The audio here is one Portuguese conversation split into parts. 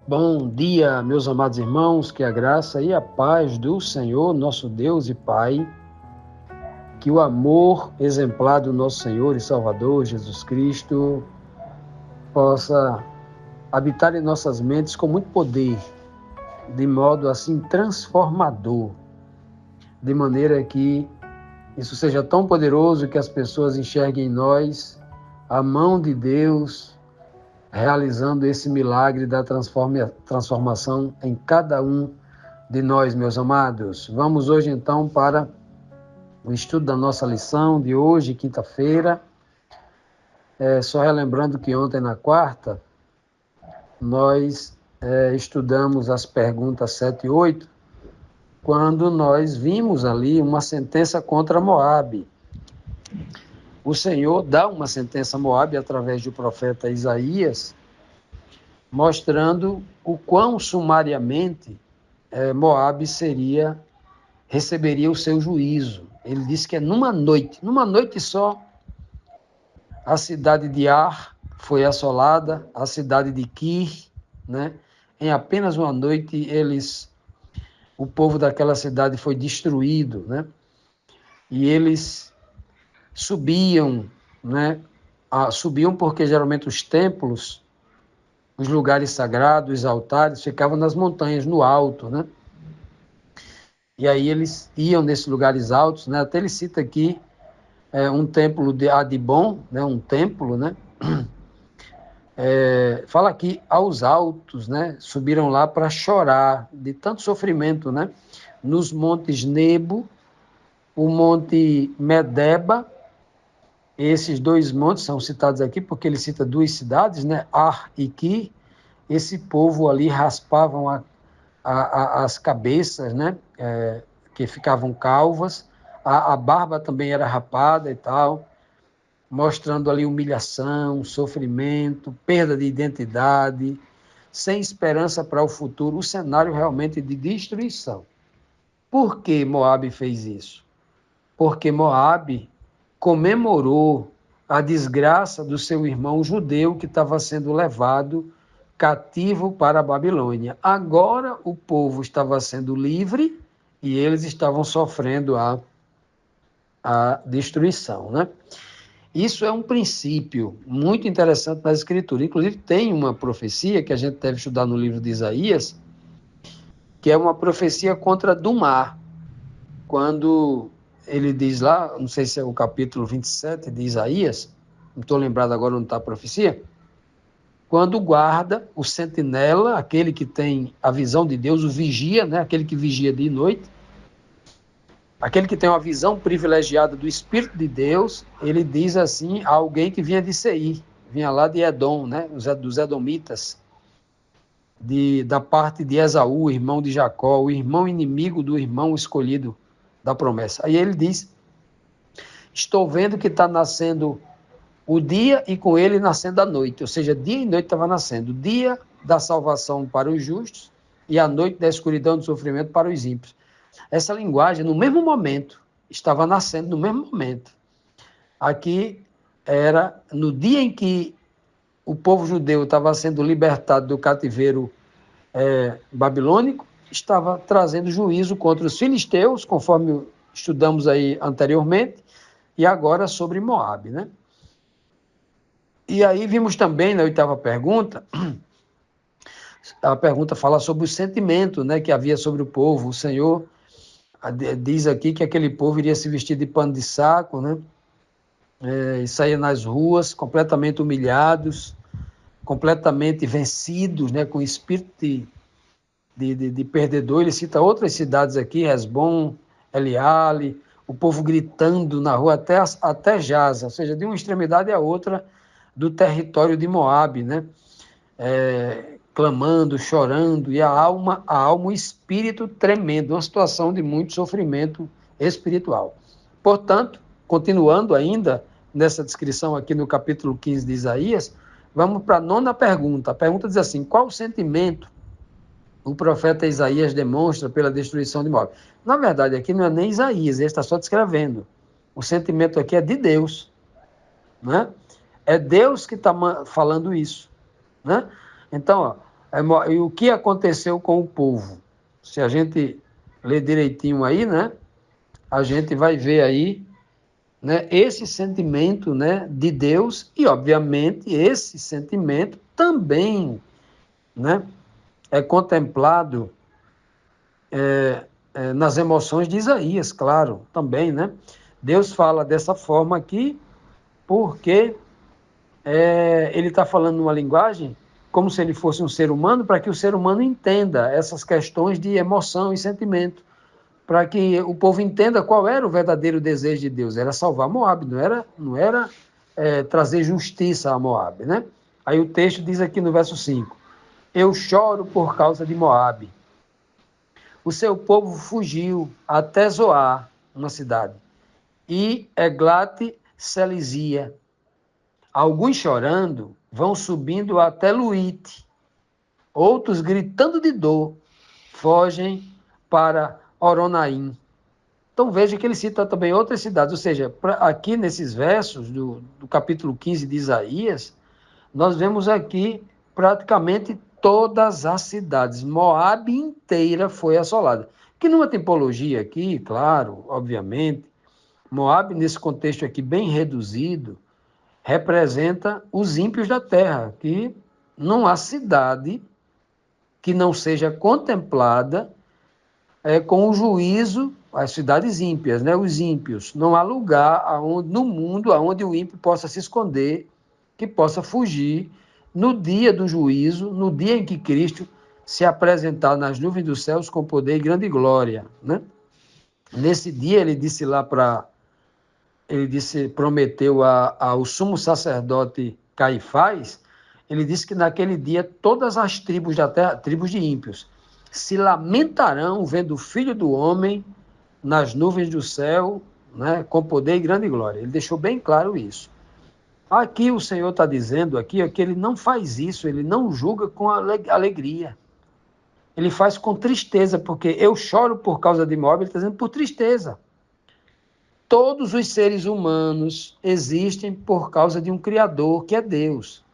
Bom dia, meus amados irmãos, que a graça e a paz do Senhor, nosso Deus e Pai, que o amor exemplar do nosso Senhor e Salvador Jesus Cristo possa habitar em nossas mentes com muito poder, de modo assim transformador, de maneira que isso seja tão poderoso que as pessoas enxerguem em nós a mão de Deus realizando esse milagre da transformação em cada um de nós, meus amados. Vamos hoje, então, para o estudo da nossa lição de hoje, quinta-feira. Só relembrando que ontem, na quarta, nós estudamos as perguntas 7 e 8, quando nós vimos ali uma sentença contra Moabe. O Senhor dá uma sentença a Moabe através do profeta Isaías, mostrando o quão sumariamente Moabe receberia o seu juízo. Ele disse que numa noite só, a cidade de Ar foi assolada, a cidade de Kir, né? Em apenas uma noite, o povo daquela cidade foi destruído, né? E eles subiam, né? Subiam porque geralmente os templos, os lugares sagrados, os altares, ficavam nas montanhas, no alto, né? E aí eles iam nesses lugares altos, né? Até ele cita aqui um templo de Adibon, né? Um templo, né? Fala aqui aos altos, né? Subiram lá para chorar de tanto sofrimento, né? Nos montes Nebo, o monte Medeba. Esses dois montes são citados aqui porque ele cita duas cidades, né? Ar e Ki. Esse povo ali raspavam as cabeças, né? Que ficavam calvas. A barba também era rapada e tal, mostrando ali humilhação, sofrimento, perda de identidade, sem esperança para o futuro, o cenário realmente de destruição. Por que Moabe fez isso? Porque Moabe comemorou a desgraça do seu irmão judeu que estava sendo levado cativo para a Babilônia. Agora o povo estava sendo livre e eles estavam sofrendo a destruição, né? Isso é um princípio muito interessante na Escritura. Inclusive tem uma profecia que a gente deve estudar no livro de Isaías, que é uma profecia contra Dumá, quando ele diz lá, não sei se é o capítulo 27 de Isaías, não estou lembrado agora onde está a profecia, quando o guarda, o sentinela, aquele que tem a visão de Deus, o vigia, né? Aquele que vigia dia e noite, aquele que tem uma visão privilegiada do Espírito de Deus, ele diz assim a alguém que vinha de Seir, vinha lá de Edom, né? Dos Edomitas, da parte de Esaú, irmão de Jacó, o irmão inimigo do irmão escolhido da promessa. Aí ele diz: estou vendo que está nascendo o dia e com ele nascendo a noite, ou seja, dia e noite estava nascendo, o dia da salvação para os justos e a noite da escuridão do sofrimento para os ímpios. Essa linguagem, no mesmo momento, estava nascendo no mesmo momento. Aqui era no dia em que o povo judeu estava sendo libertado do cativeiro babilônico, estava trazendo juízo contra os filisteus, conforme estudamos aí anteriormente, e agora sobre Moabe, né? E aí vimos também na 8ª pergunta, a pergunta fala sobre o sentimento, né, que havia sobre o povo. O Senhor diz aqui que aquele povo iria se vestir de pano de saco, né, e sair nas ruas completamente humilhados, completamente vencidos, né, com espírito de perdedor. Ele cita outras cidades aqui, Hesbom, Eliale, o povo gritando na rua até Jaza, ou seja, de uma extremidade à outra do território de Moabe, né? Clamando, chorando, e a alma, o espírito tremendo, uma situação de muito sofrimento espiritual. Portanto, continuando ainda nessa descrição aqui no capítulo 15 de Isaías, vamos para a 9ª pergunta. A pergunta diz assim: qual o sentimento o profeta Isaías demonstra pela destruição de Moabe? Na verdade, aqui não é nem Isaías, ele está só descrevendo. O sentimento aqui é de Deus, né? É Deus que está falando isso, né? Então, e o que aconteceu com o povo? Se a gente ler direitinho aí, né? A gente vai ver aí, né, esse sentimento, né, de Deus, e obviamente esse sentimento também, né, é contemplado nas emoções de Isaías, claro, também, né? Deus fala dessa forma aqui porque ele está falando numa linguagem como se ele fosse um ser humano, para que o ser humano entenda essas questões de emoção e sentimento, para que o povo entenda qual era o verdadeiro desejo de Deus. Era salvar Moabe, não era trazer justiça a Moabe, né? Aí o texto diz aqui no verso 5: eu choro por causa de Moabe. O seu povo fugiu até Zoar, uma cidade, e Eglat-Selizia. Alguns chorando vão subindo até Luíte. Outros, gritando de dor, fogem para Oronaim. Então veja que ele cita também outras cidades, ou seja, aqui nesses versos do capítulo 15 de Isaías, nós vemos aqui praticamente todas as cidades. Moabe inteira foi assolada. Que numa tipologia aqui, claro, obviamente, Moabe, nesse contexto aqui bem reduzido, representa os ímpios da terra, que não há cidade que não seja contemplada com o juízo, as cidades ímpias, né, os ímpios. Não há lugar no mundo onde o ímpio possa se esconder, que possa fugir no dia do juízo, no dia em que Cristo se apresentar nas nuvens dos céus com poder e grande glória, né? Nesse dia ele disse prometeu ao sumo sacerdote Caifás, ele disse que naquele dia todas as tribos da terra, tribos de ímpios, se lamentarão vendo o Filho do Homem nas nuvens do céu, né, com poder e grande glória. Ele deixou bem claro isso. Aqui o Senhor está dizendo aqui que ele não faz isso, ele não julga com alegria. Ele faz com tristeza, porque eu choro por causa de Moabe, ele está dizendo por tristeza. Todos os seres humanos existem por causa de um Criador, que é Deus.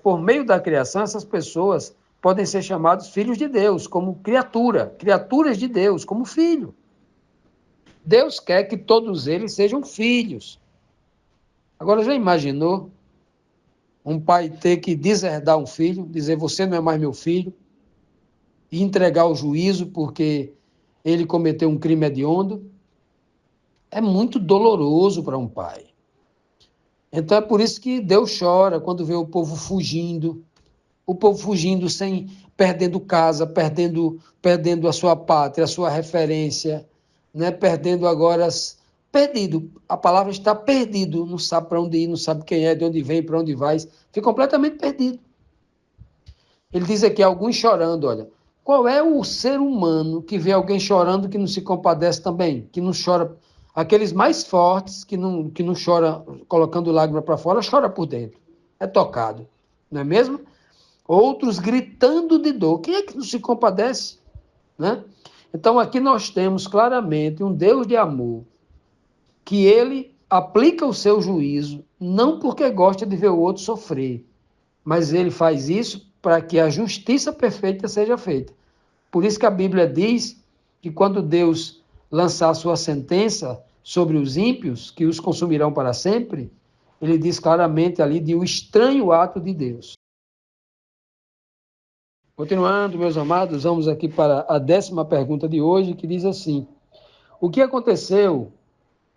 Por meio da criação, essas pessoas podem ser chamados filhos de Deus, como criaturas de Deus, como filho. Deus quer que todos eles sejam filhos. Agora, já imaginou um pai ter que deserdar um filho, dizer você não é mais meu filho, e entregar o juízo porque ele cometeu um crime hediondo? É muito doloroso para um pai. Então é por isso que Deus chora quando vê o povo fugindo perdendo casa, perdendo a sua pátria, a sua referência, né? Perdendo agora, perdido. A palavra está perdido, não sabe para onde ir, não sabe quem é, de onde vem, para onde vai, fica completamente perdido. Ele diz aqui, alguns chorando, olha, qual é o ser humano que vê alguém chorando que não se compadece também, que não chora? Aqueles mais fortes, que não chora colocando lágrima para fora, chora por dentro, é tocado, não é mesmo? Outros gritando de dor. Quem é que não se compadece? Né? Então aqui nós temos claramente um Deus de amor, que ele aplica o seu juízo, não porque gosta de ver o outro sofrer, mas ele faz isso para que a justiça perfeita seja feita. Por isso que a Bíblia diz que quando Deus lançar a sua sentença sobre os ímpios, que os consumirão para sempre, ele diz claramente ali de um estranho ato de Deus. Continuando, meus amados, vamos aqui para a 10ª pergunta de hoje, que diz assim: o que aconteceu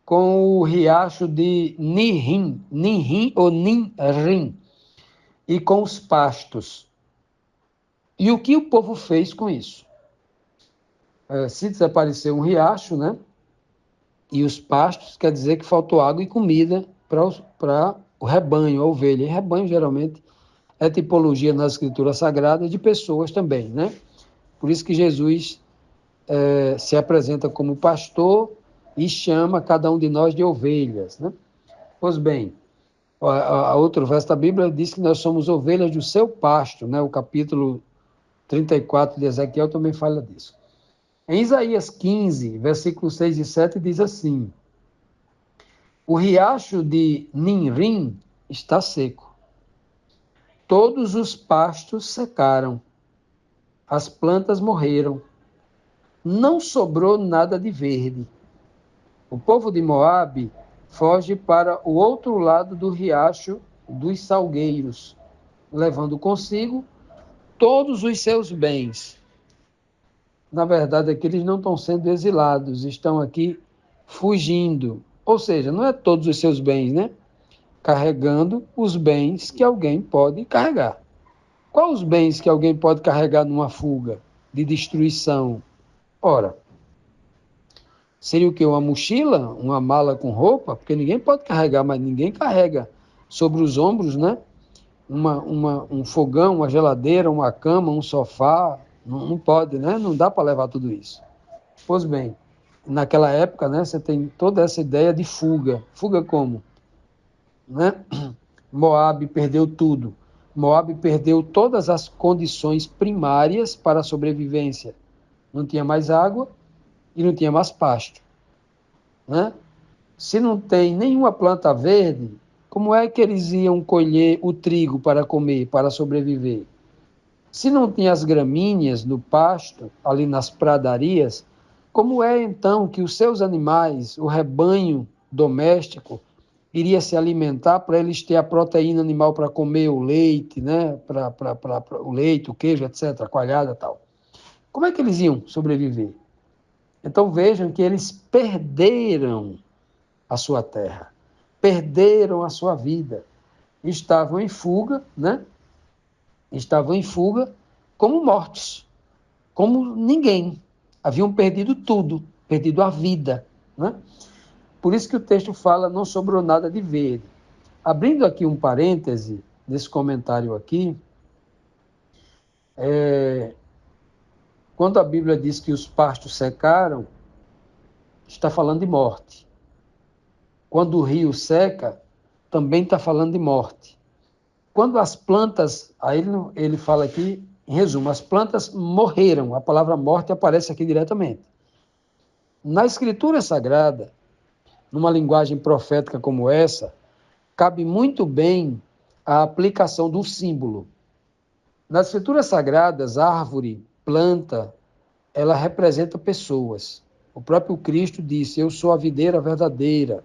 com o riacho de Ninrim ou Ninrim, e com os pastos? E o que o povo fez com isso? Se desapareceu um riacho, né? E os pastos quer dizer que faltou água e comida para o rebanho, a ovelha. E rebanho, geralmente, é tipologia nas escrituras sagradas de pessoas também, né? Por isso que Jesus se apresenta como pastor e chama cada um de nós de ovelhas, né? Pois bem, a outro verso da Bíblia diz que nós somos ovelhas do seu pasto, né? O capítulo 34 de Ezequiel também fala disso. Em Isaías 15, versículos 6 e 7, diz assim: o riacho de Ninrim está seco, todos os pastos secaram, as plantas morreram, não sobrou nada de verde. O povo de Moabe foge para o outro lado do riacho dos salgueiros, levando consigo todos os seus bens. Na verdade, aqui eles não estão sendo exilados, estão aqui fugindo. Ou seja, não é todos os seus bens, né? Carregando os bens que alguém pode carregar. Quais os bens que alguém pode carregar numa fuga de destruição? Ora, seria o quê? Uma mochila? Uma mala com roupa? Porque ninguém pode carregar, mas ninguém carrega sobre os ombros, né? Um fogão, uma geladeira, uma cama, um sofá. Não pode, né? Não dá para levar tudo isso. Pois bem, naquela época, né, você tem toda essa ideia de fuga. Fuga como? Né? Moabe perdeu tudo. Moabe perdeu todas as condições primárias para a sobrevivência. Não tinha mais água e não tinha mais pasto. Né? Se não tem nenhuma planta verde, como é que eles iam colher o trigo para comer, para sobreviver? Se não tinha as gramíneas no pasto, ali nas pradarias, como é então que os seus animais, o rebanho doméstico, iria se alimentar para eles ter a proteína animal para comer o leite, né? O leite, o queijo, etc., a coalhada e tal? Como é que eles iam sobreviver? Então vejam que eles perderam a sua terra, perderam a sua vida, estavam em fuga, né? Estavam em fuga como mortos, como ninguém. Haviam perdido tudo, perdido a vida, né? Por isso que o texto fala, não sobrou nada de verde. Abrindo aqui um parêntese nesse comentário aqui, quando a Bíblia diz que os pastos secaram, está falando de morte. Quando o rio seca, também está falando de morte. Quando as plantas, aí ele fala aqui, em resumo, as plantas morreram, a palavra morte aparece aqui diretamente. Na Escritura Sagrada, numa linguagem profética como essa, cabe muito bem a aplicação do símbolo. Nas Escrituras Sagradas, árvore, planta, ela representa pessoas. O próprio Cristo disse: eu sou a videira verdadeira,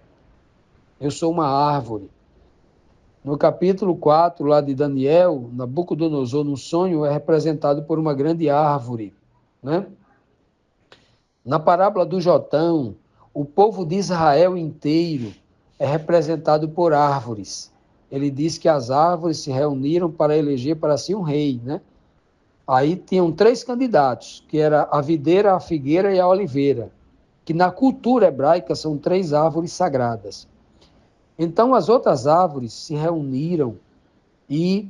eu sou uma árvore. No capítulo 4, lá de Daniel, Nabucodonosor, no sonho, é representado por uma grande árvore. Né? Na parábola do Jotão, o povo de Israel inteiro é representado por árvores. Ele diz que as árvores se reuniram para eleger para si um rei. Né? Aí tinham 3 candidatos, que era a videira, a figueira e a oliveira, que na cultura hebraica são 3 árvores sagradas. Então as outras árvores se reuniram e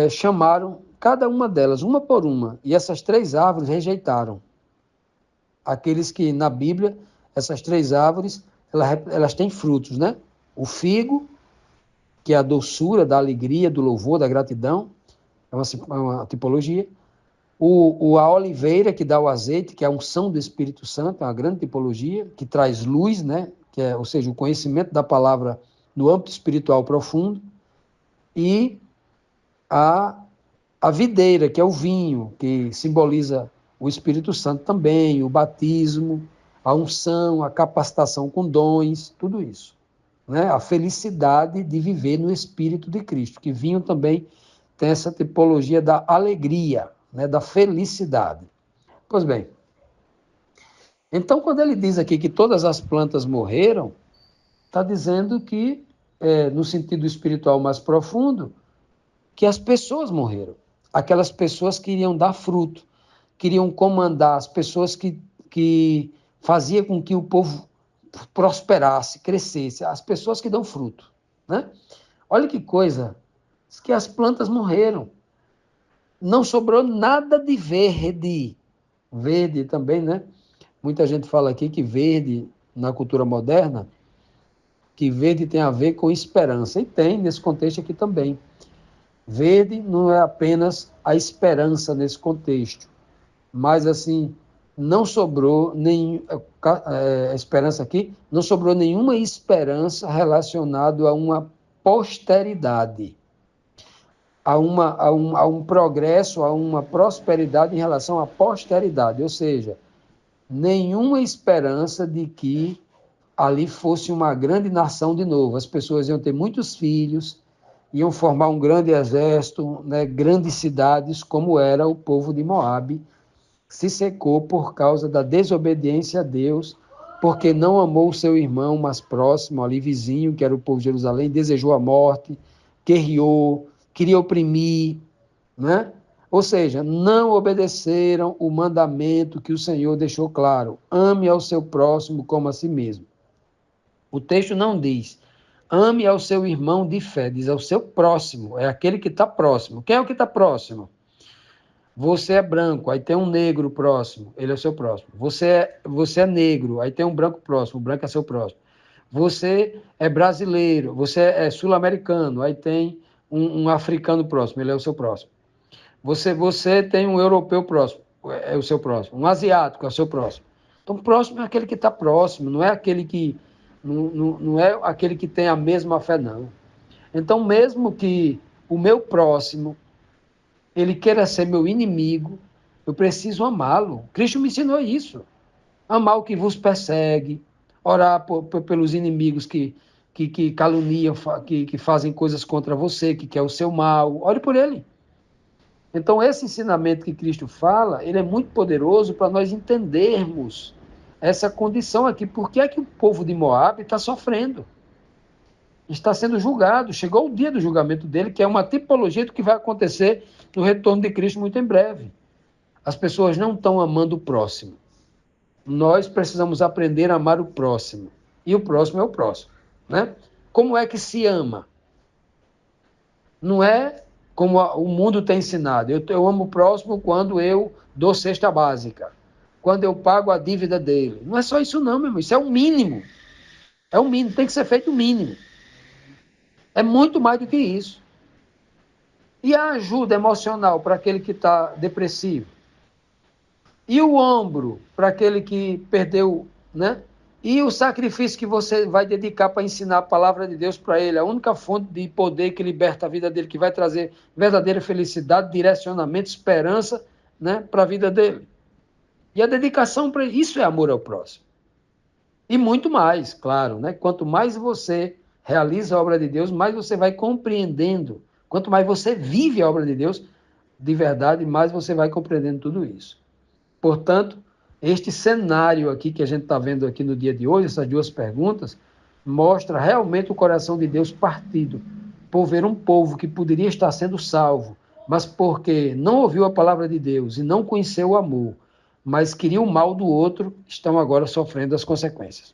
chamaram cada uma delas, uma por uma, e essas 3 árvores rejeitaram. Aqueles que na Bíblia, essas 3 árvores, elas têm frutos, né? O figo, que é a doçura, da alegria, do louvor, da gratidão, é uma tipologia. A oliveira, que dá o azeite, que é a unção do Espírito Santo, é uma grande tipologia, que traz luz, né? Ou seja, o conhecimento da palavra no âmbito espiritual profundo. E a videira, que é o vinho, que simboliza o Espírito Santo também, o batismo, a unção, a capacitação com dons, tudo isso. Né? A felicidade de viver no Espírito de Cristo, que vinho também tem essa tipologia da alegria, né? Da felicidade. Pois bem, então quando ele diz aqui que todas as plantas morreram, está dizendo que, no sentido espiritual mais profundo, que as pessoas morreram. Aquelas pessoas que iriam dar fruto, queriam comandar, as pessoas que fazia com que o povo prosperasse, crescesse, as pessoas que dão fruto, né? Olha que coisa, que as plantas morreram, não sobrou nada de verde. Verde também, né? Muita gente fala aqui que verde, na cultura moderna, que verde tem a ver com esperança, e tem nesse contexto aqui também. Verde não é apenas a esperança nesse contexto, mas assim, não sobrou nem esperança aqui, não sobrou nenhuma esperança relacionada a uma posteridade, a um progresso, a uma prosperidade em relação à posteridade, ou seja, nenhuma esperança de que ali fosse uma grande nação de novo. As pessoas iam ter muitos filhos, iam formar um grande exército, né, grandes cidades, como era o povo de Moabe, se secou por causa da desobediência a Deus, porque não amou o seu irmão mais próximo, ali vizinho, que era o povo de Jerusalém, desejou a morte, guerreou, queria oprimir, né? Ou seja, não obedeceram o mandamento que o Senhor deixou claro: ame ao seu próximo como a si mesmo. O texto não diz ame ao seu irmão de fé, diz ao seu próximo, é aquele que está próximo. Quem é o que está próximo? Você é branco, aí tem um negro próximo, ele é o seu próximo. Você é negro, aí tem um branco próximo, o branco é seu próximo. Você é brasileiro, você é sul-americano, aí tem um africano próximo, ele é o seu próximo. Você tem um europeu próximo, é o seu próximo. Um asiático é o seu próximo. Então, próximo é aquele que está próximo, não é aquele que não é aquele que tem a mesma fé, não. Então, mesmo que o meu próximo ele queira ser meu inimigo, eu preciso amá-lo. Cristo me ensinou isso. Amar o que vos persegue, orar pelos inimigos que caluniam, que fazem coisas contra você, que quer o seu mal. Ore por ele. Então, esse ensinamento que Cristo fala, ele é muito poderoso para nós entendermos essa condição aqui. Por que é que o povo de Moab está sofrendo? Está sendo julgado. Chegou o dia do julgamento dele, que é uma tipologia do que vai acontecer no retorno de Cristo muito em breve. As pessoas não estão amando o próximo. Nós precisamos aprender a amar o próximo. E o próximo é o próximo, né? Como é que se ama? Não é como o mundo tem ensinado. Eu amo o próximo quando eu dou cesta básica, quando eu pago a dívida dele. Não é só isso não, meu irmão. Isso é o mínimo. É o mínimo. Tem que ser feito o mínimo. É muito mais do que isso. E a ajuda emocional para aquele que está depressivo? E o ombro para aquele que perdeu, né? E o sacrifício que você vai dedicar para ensinar a palavra de Deus para ele, a única fonte de poder que liberta a vida dele, que vai trazer verdadeira felicidade, direcionamento, esperança, né, para a vida dele. E a dedicação para isso é amor ao próximo. E muito mais, claro, né? Quanto mais você realiza a obra de Deus, mais você vai compreendendo. Quanto mais você vive a obra de Deus, de verdade, mais você vai compreendendo tudo isso. Portanto, este cenário aqui que a gente está vendo aqui no dia de hoje, essas duas perguntas, mostra realmente o coração de Deus partido por ver um povo que poderia estar sendo salvo, mas porque não ouviu a palavra de Deus e não conheceu o amor, mas queria o mal do outro, estão agora sofrendo as consequências.